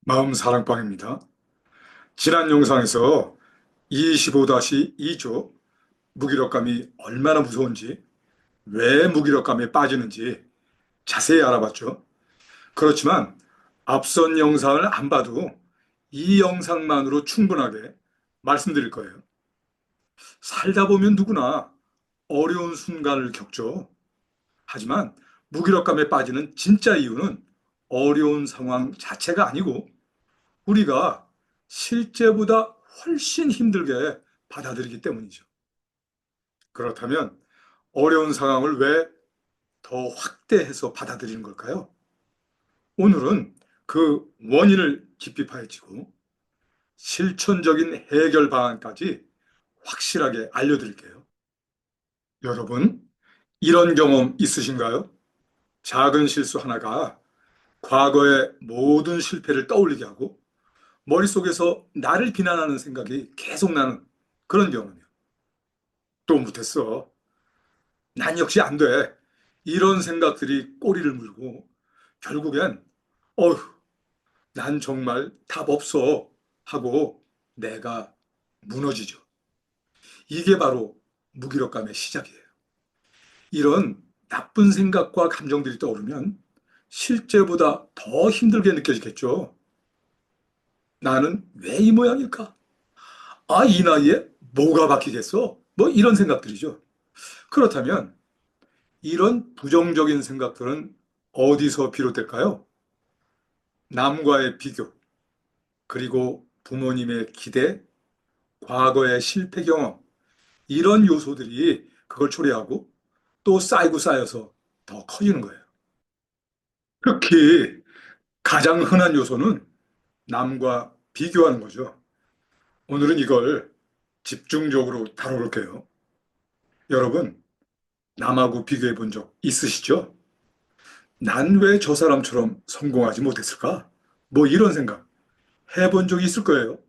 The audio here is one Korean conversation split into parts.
마음 사랑방입니다. 지난 영상에서 25-2조 무기력감이 얼마나 무서운지, 왜 무기력감에 빠지는지 자세히 알아봤죠. 그렇지만 앞선 영상을 안 봐도 이 영상만으로 충분하게 말씀드릴 거예요. 살다 보면 누구나 어려운 순간을 겪죠. 하지만 무기력감에 빠지는 진짜 이유는 어려운 상황 자체가 아니고 우리가 실제보다 훨씬 힘들게 받아들이기 때문이죠. 그렇다면 어려운 상황을 왜 더 확대해서 받아들이는 걸까요? 오늘은 그 원인을 깊이 파헤치고 실천적인 해결 방안까지 확실하게 알려드릴게요. 여러분, 이런 경험 있으신가요? 작은 실수 하나가 과거의 모든 실패를 떠올리게 하고 머릿속에서 나를 비난하는 생각이 계속 나는 그런 경험이요. 또 못했어. 난 역시 안 돼. 이런 생각들이 꼬리를 물고 결국엔 어휴, 난 정말 답 없어 하고 내가 무너지죠. 이게 바로 무기력감의 시작이에요. 이런 나쁜 생각과 감정들이 떠오르면 실제보다 더 힘들게 느껴지겠죠. 나는 왜 이 모양일까? 아, 이 나이에 뭐가 바뀌겠어? 뭐 이런 생각들이죠. 그렇다면 이런 부정적인 생각들은 어디서 비롯될까요? 남과의 비교, 그리고 부모님의 기대, 과거의 실패 경험, 이런 요소들이 그걸 초래하고 또 쌓이고 쌓여서 더 커지는 거예요. 특히 가장 흔한 요소는 남과 비교하는 거죠. 오늘은 이걸 집중적으로 다뤄볼게요. 여러분, 남하고 비교해 본 적 있으시죠? 난 왜 저 사람처럼 성공하지 못했을까? 뭐 이런 생각 해본 적이 있을 거예요.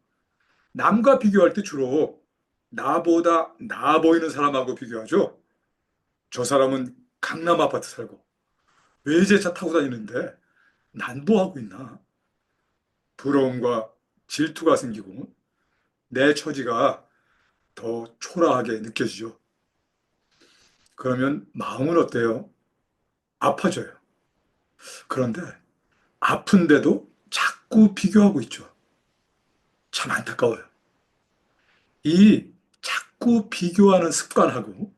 남과 비교할 때 주로 나보다 나아 보이는 사람하고 비교하죠. 저 사람은 강남 아파트 살고 외제차 타고 다니는데 난 뭐 하고 있나? 부러움과 질투가 생기고 내 처지가 더 초라하게 느껴지죠. 그러면 마음은 어때요? 아파져요. 그런데 아픈데도 자꾸 비교하고 있죠. 참 안타까워요. 이 자꾸 비교하는 습관하고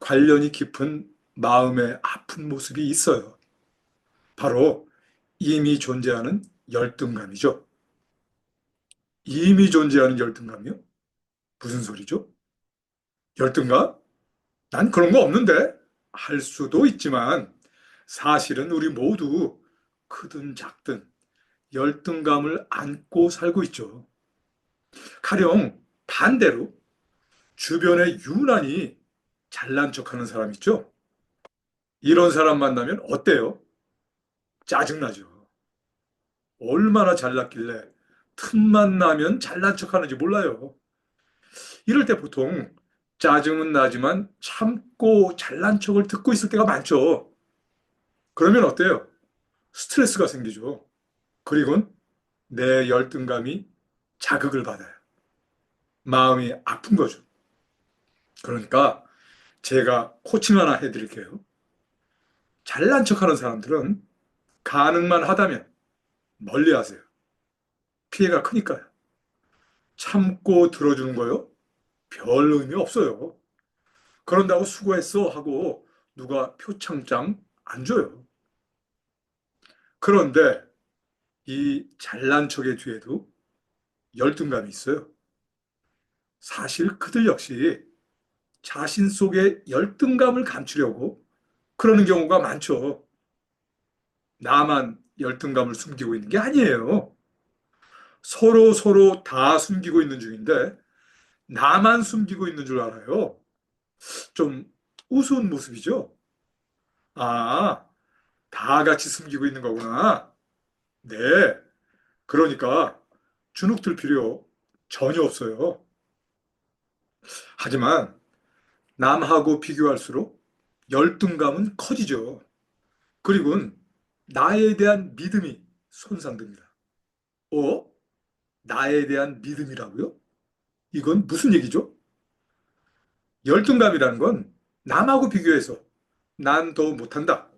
관련이 깊은 마음의 아픈 모습이 있어요. 바로 이미 존재하는 열등감이죠. 이미 존재하는 열등감이요? 무슨 소리죠? 열등감? 난 그런 거 없는데? 할 수도 있지만 사실은 우리 모두 크든 작든 열등감을 안고 살고 있죠. 가령 반대로 주변에 유난히 잘난 척하는 사람 있죠? 이런 사람 만나면 어때요? 짜증나죠. 얼마나 잘났길래 틈만 나면 잘난 척하는지 몰라요. 이럴 때 보통 짜증은 나지만 참고 잘난 척을 듣고 있을 때가 많죠. 그러면 어때요? 스트레스가 생기죠. 그리고 내 열등감이 자극을 받아요. 마음이 아픈 거죠. 그러니까 제가 코칭 하나 해드릴게요. 잘난 척하는 사람들은 가능만 하다면 멀리 하세요. 피해가 크니까요. 참고 들어주는 거요? 별 의미 없어요. 그런다고 수고했어 하고 누가 표창장 안 줘요. 그런데 이 잘난 척의 뒤에도 열등감이 있어요. 사실 그들 역시 자신 속의 열등감을 감추려고 그러는 경우가 많죠. 나만 열등감을 숨기고 있는 게 아니에요. 서로 서로 다 숨기고 있는 중인데 나만 숨기고 있는 줄 알아요. 좀 우스운 모습이죠. 아, 다 같이 숨기고 있는 거구나. 네. 그러니까 주눅 들 필요 전혀 없어요. 하지만 남하고 비교할수록 열등감은 커지죠. 그리고 나에 대한 믿음이 손상됩니다. 어? 나에 대한 믿음이라고요? 이건 무슨 얘기죠? 열등감이라는 건 남하고 비교해서 난 더 못한다,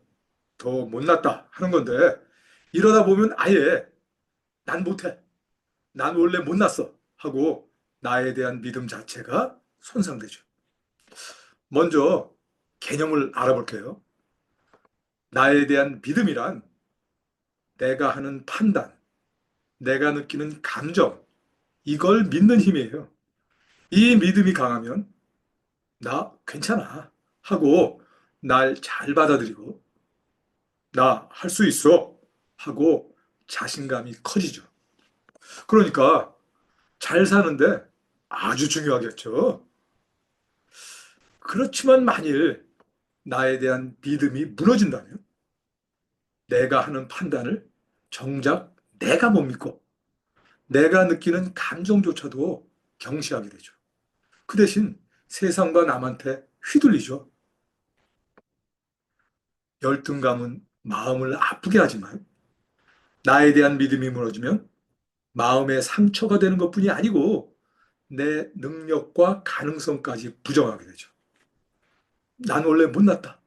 더 못났다 하는 건데 이러다 보면 아예 난 못해, 난 원래 못났어 하고 나에 대한 믿음 자체가 손상되죠. 먼저 개념을 알아볼게요. 나에 대한 믿음이란 내가 하는 판단, 내가 느끼는 감정, 이걸 믿는 힘이에요. 이 믿음이 강하면 나 괜찮아 하고 날 잘 받아들이고 나 할 수 있어 하고 자신감이 커지죠. 그러니까 잘 사는데 아주 중요하겠죠. 그렇지만 만일 나에 대한 믿음이 무너진다면 내가 하는 판단을 정작 내가 못 믿고 내가 느끼는 감정조차도 경시하게 되죠. 그 대신 세상과 남한테 휘둘리죠. 열등감은 마음을 아프게 하지만 나에 대한 믿음이 무너지면 마음의 상처가 되는 것뿐이 아니고 내 능력과 가능성까지 부정하게 되죠. 난 원래 못났다,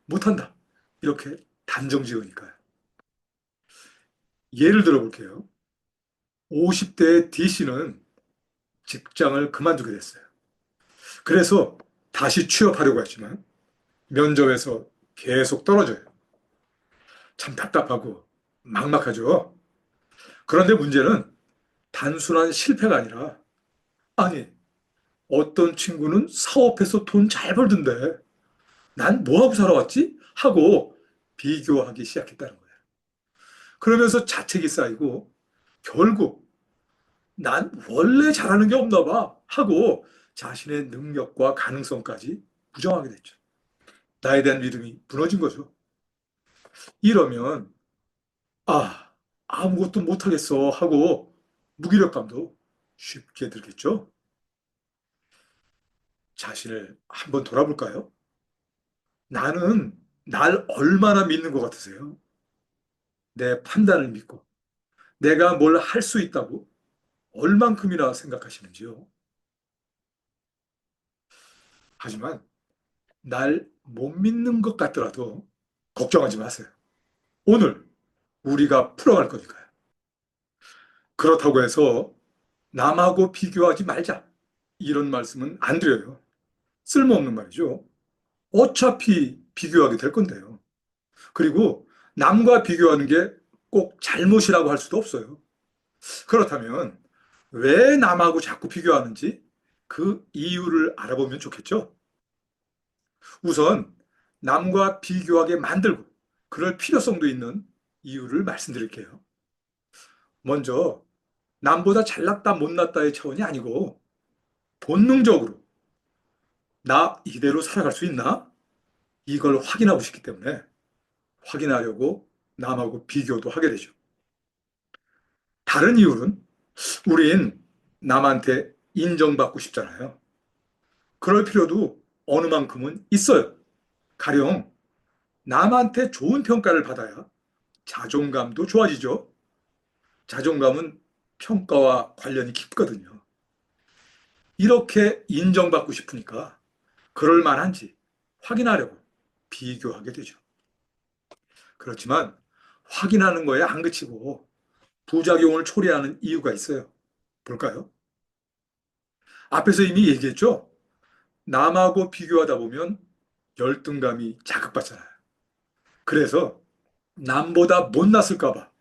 못한다 이렇게 단정 지으니까요. 예를 들어 볼게요. 50대의 D씨는 직장을 그만두게 됐어요. 그래서 다시 취업하려고 했지만 면접에서 계속 떨어져요. 참 답답하고 막막하죠. 그런데 문제는 단순한 실패가 아니라 아니 어떤 친구는 사업해서 돈 잘 벌던데 난 뭐하고 살아왔지? 하고 비교하기 시작했다는 거예요. 그러면서 자책이 쌓이고 결국 난 원래 잘하는 게 없나 봐 하고 자신의 능력과 가능성까지 부정하게 됐죠. 나에 대한 믿음이 무너진 거죠. 이러면 아무것도 못하겠어 하고 무기력감도 쉽게 들겠죠. 자신을 한번 돌아볼까요? 나는 날 얼마나 믿는 것 같으세요? 내 판단을 믿고 내가 뭘 할 수 있다고 얼만큼이나 생각하시는지요? 하지만 날 못 믿는 것 같더라도 걱정하지 마세요. 오늘 우리가 풀어갈 거니까요. 그렇다고 해서 남하고 비교하지 말자. 이런 말씀은 안 드려요. 쓸모없는 말이죠. 어차피 비교하게 될 건데요. 그리고 남과 비교하는 게 꼭 잘못이라고 할 수도 없어요. 그렇다면 왜 남하고 자꾸 비교하는지 그 이유를 알아보면 좋겠죠. 우선 남과 비교하게 만들고 그럴 필요성도 있는 이유를 말씀드릴게요. 먼저 남보다 잘났다 못났다의 차원이 아니고 본능적으로 나 이대로 살아갈 수 있나? 이걸 확인하고 싶기 때문에 확인하려고 남하고 비교도 하게 되죠. 다른 이유는 우린 남한테 인정받고 싶잖아요. 그럴 필요도 어느 만큼은 있어요. 가령 남한테 좋은 평가를 받아야 자존감도 좋아지죠. 자존감은 평가와 관련이 깊거든요. 이렇게 인정받고 싶으니까 그럴 만한지 확인하려고 비교하게 되죠. 그렇지만 확인하는 거에 안 그치고 부작용을 초래하는 이유가 있어요. 볼까요? 앞에서 이미 얘기했죠? 남하고 비교하다 보면 열등감이 자극받잖아요. 그래서 남보다 못났을까 봐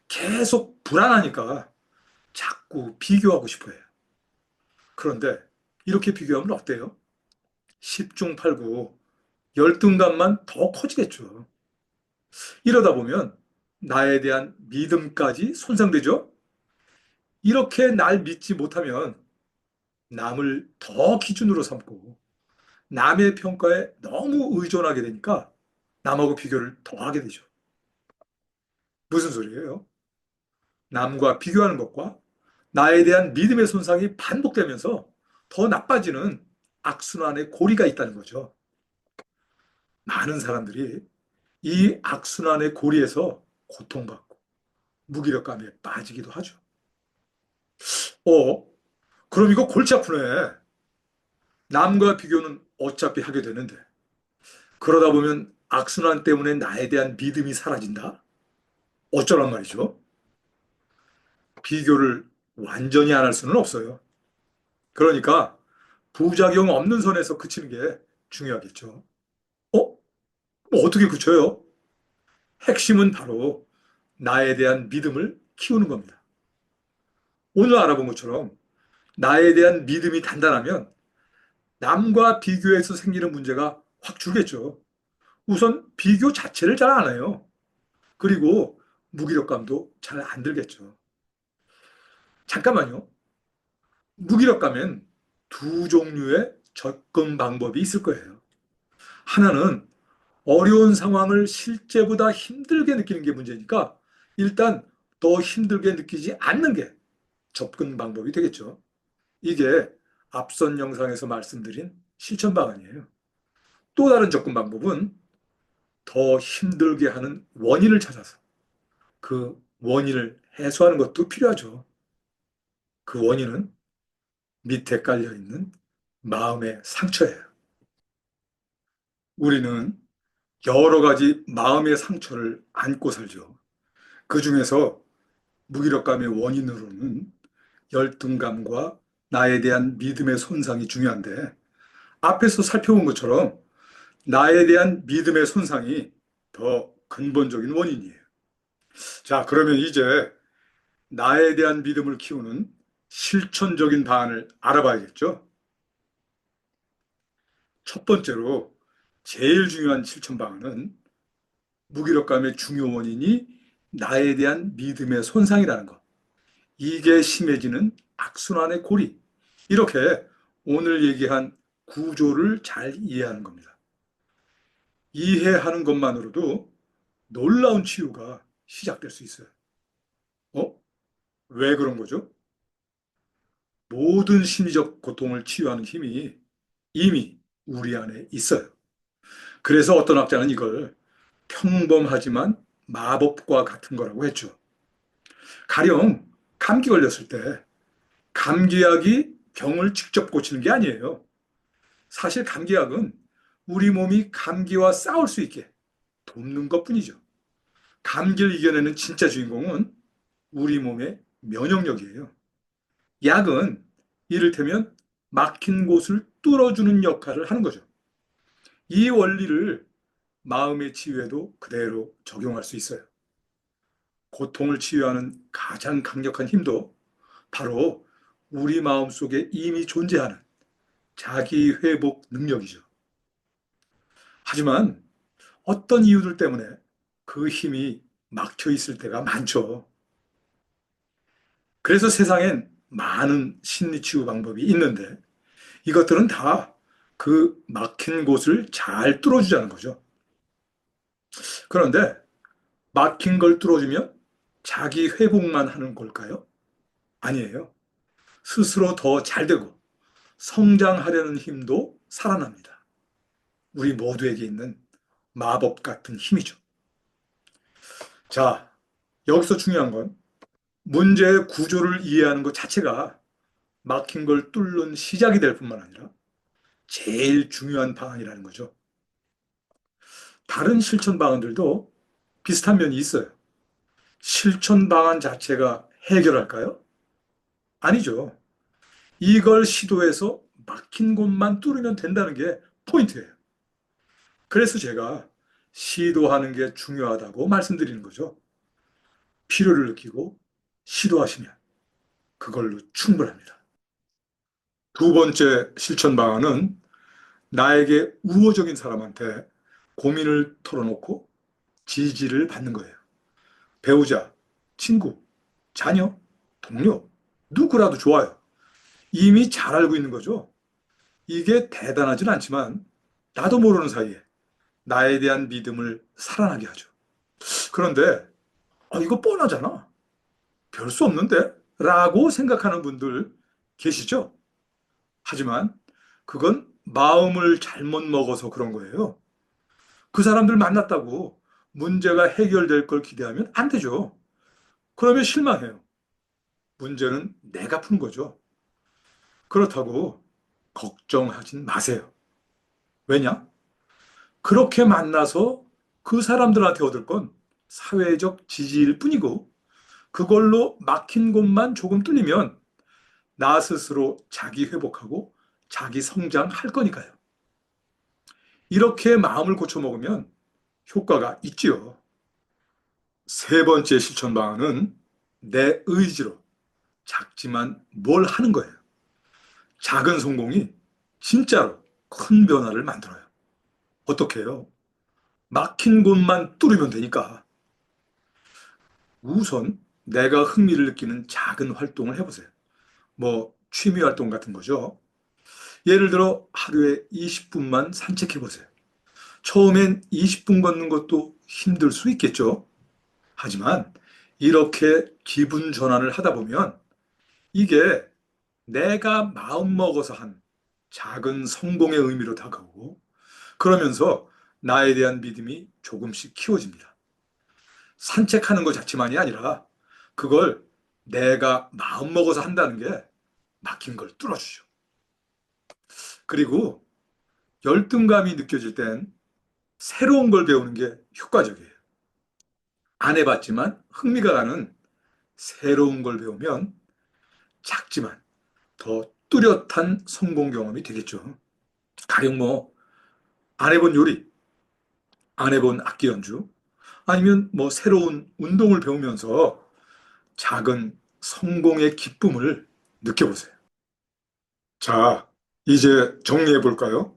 계속 불안하니까 자꾸 비교하고 싶어 해요. 그런데 이렇게 비교하면 어때요? 10중 8구 열등감만 더 커지겠죠. 이러다 보면 나에 대한 믿음까지 손상되죠. 이렇게 날 믿지 못하면 남을 더 기준으로 삼고 남의 평가에 너무 의존하게 되니까 남하고 비교를 더 하게 되죠. 무슨 소리예요? 남과 비교하는 것과 나에 대한 믿음의 손상이 반복되면서 더 나빠지는 악순환의 고리가 있다는 거죠. 많은 사람들이 이 악순환의 고리에서 고통받고 무기력감에 빠지기도 하죠. 어, 그럼 이거 골치 아프네. 남과 비교는 어차피 하게 되는데. 그러다 보면 악순환 때문에 나에 대한 믿음이 사라진다? 어쩌란 말이죠? 비교를 완전히 안 할 수는 없어요. 그러니까 부작용 없는 선에서 그치는 게 중요하겠죠. 어? 뭐 어떻게 그쳐요? 핵심은 바로 나에 대한 믿음을 키우는 겁니다. 오늘 알아본 것처럼 나에 대한 믿음이 단단하면 남과 비교해서 생기는 문제가 확 줄겠죠. 우선 비교 자체를 잘 안 해요. 그리고 무기력감도 잘 안 들겠죠. 잠깐만요. 무기력감엔 두 종류의 접근 방법이 있을 거예요. 하나는 어려운 상황을 실제보다 힘들게 느끼는 게 문제니까 일단 더 힘들게 느끼지 않는 게 접근 방법이 되겠죠. 이게 앞선 영상에서 말씀드린 실천 방안이에요. 또 다른 접근 방법은 더 힘들게 하는 원인을 찾아서 그 원인을 해소하는 것도 필요하죠. 그 원인은 밑에 깔려 있는 마음의 상처예요. 우리는 여러 가지 마음의 상처를 안고 살죠. 그 중에서 무기력감의 원인으로는 열등감과 나에 대한 믿음의 손상이 중요한데 앞에서 살펴본 것처럼 나에 대한 믿음의 손상이 더 근본적인 원인이에요. 자, 그러면 이제 나에 대한 믿음을 키우는 실천적인 방안을 알아봐야겠죠? 첫 번째로 제일 중요한 실천 방안은 무기력감의 중요 원인이 나에 대한 믿음의 손상이라는 것. 이게 심해지는 악순환의 고리. 이렇게 오늘 얘기한 구조를 잘 이해하는 겁니다. 이해하는 것만으로도 놀라운 치유가 시작될 수 있어요. 어? 왜 그런 거죠? 모든 심리적 고통을 치유하는 힘이 이미 우리 안에 있어요. 그래서 어떤 학자는 이걸 평범하지만 마법과 같은 거라고 했죠. 가령 감기 걸렸을 때 감기약이 병을 직접 고치는 게 아니에요. 사실 감기약은 우리 몸이 감기와 싸울 수 있게 돕는 것뿐이죠. 감기를 이겨내는 진짜 주인공은 우리 몸의 면역력이에요. 약은 이를테면 막힌 곳을 뚫어주는 역할을 하는 거죠. 이 원리를 마음의 치유에도 그대로 적용할 수 있어요. 고통을 치유하는 가장 강력한 힘도 바로 우리 마음 속에 이미 존재하는 자기 회복 능력이죠. 하지만 어떤 이유들 때문에 그 힘이 막혀 있을 때가 많죠. 그래서 세상엔 많은 심리치유 방법이 있는데 이것들은 다 그 막힌 곳을 잘 뚫어주자는 거죠. 그런데 막힌 걸 뚫어주면 자기 회복만 하는 걸까요? 아니에요. 스스로 더 잘 되고 성장하려는 힘도 살아납니다. 우리 모두에게 있는 마법 같은 힘이죠. 자, 여기서 중요한 건 문제의 구조를 이해하는 것 자체가 막힌 걸 뚫는 시작이 될 뿐만 아니라 제일 중요한 방안이라는 거죠. 다른 실천 방안들도 비슷한 면이 있어요. 실천 방안 자체가 해결할까요? 아니죠. 이걸 시도해서 막힌 곳만 뚫으면 된다는 게 포인트예요. 그래서 제가 시도하는 게 중요하다고 말씀드리는 거죠. 필요를 느끼고 시도하시면 그걸로 충분합니다. 두 번째 실천 방안은 나에게 우호적인 사람한테 고민을 털어놓고 지지를 받는 거예요. 배우자, 친구, 자녀, 동료, 누구라도 좋아요. 이미 잘 알고 있는 거죠. 이게 대단하진 않지만 나도 모르는 사이에 나에 대한 믿음을 살아나게 하죠. 그런데 이거 뻔하잖아. 별 수 없는데? 라고 생각하는 분들 계시죠? 하지만 그건 마음을 잘못 먹어서 그런 거예요. 그 사람들 만났다고 문제가 해결될 걸 기대하면 안 되죠. 그러면 실망해요. 문제는 내가 푸는 거죠. 그렇다고 걱정하진 마세요. 왜냐? 그렇게 만나서 그 사람들한테 얻을 건 사회적 지지일 뿐이고, 그걸로 막힌 곳만 조금 뚫리면 나 스스로 자기 회복하고 자기 성장할 거니까요. 이렇게 마음을 고쳐먹으면 효과가 있지요. 세 번째 실천 방안은 내 의지로 작지만 뭘 하는 거예요. 작은 성공이 진짜로 큰 변화를 만들어요. 어떻게 해요? 막힌 곳만 뚫으면 되니까. 우선 내가 흥미를 느끼는 작은 활동을 해보세요. 뭐 취미 활동 같은 거죠. 예를 들어 하루에 20분만 산책해보세요. 처음엔 20분 걷는 것도 힘들 수 있겠죠. 하지만 이렇게 기분 전환을 하다 보면 이게 내가 마음먹어서 한 작은 성공의 의미로 다가오고, 그러면서 나에 대한 믿음이 조금씩 키워집니다. 산책하는 것 자체만이 아니라 그걸 내가 마음먹어서 한다는 게 막힌 걸 뚫어주죠. 그리고 열등감이 느껴질 땐 새로운 걸 배우는 게 효과적이에요. 안 해봤지만 흥미가 가는 새로운 걸 배우면 작지만 더 뚜렷한 성공 경험이 되겠죠. 가령 뭐 안 해본 요리, 안 해본 악기 연주, 아니면 뭐 새로운 운동을 배우면서 작은 성공의 기쁨을 느껴보세요. 자, 이제 정리해 볼까요?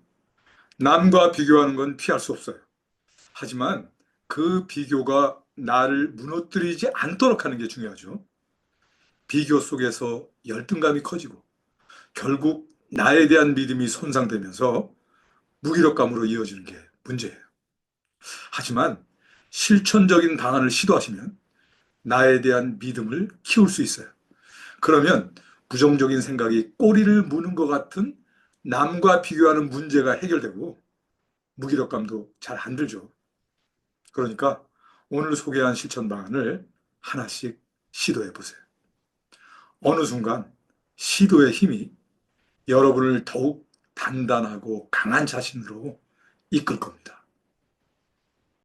남과 비교하는 건 피할 수 없어요. 하지만 그 비교가 나를 무너뜨리지 않도록 하는 게 중요하죠. 비교 속에서 열등감이 커지고 결국 나에 대한 믿음이 손상되면서 무기력감으로 이어지는 게 문제예요. 하지만 실천적인 방안을 시도하시면 나에 대한 믿음을 키울 수 있어요. 그러면 부정적인 생각이 꼬리를 무는 것 같은 남과 비교하는 문제가 해결되고 무기력감도 잘 안 들죠. 그러니까 오늘 소개한 실천 방안을 하나씩 시도해 보세요. 어느 순간 시도의 힘이 여러분을 더욱 단단하고 강한 자신으로 이끌 겁니다.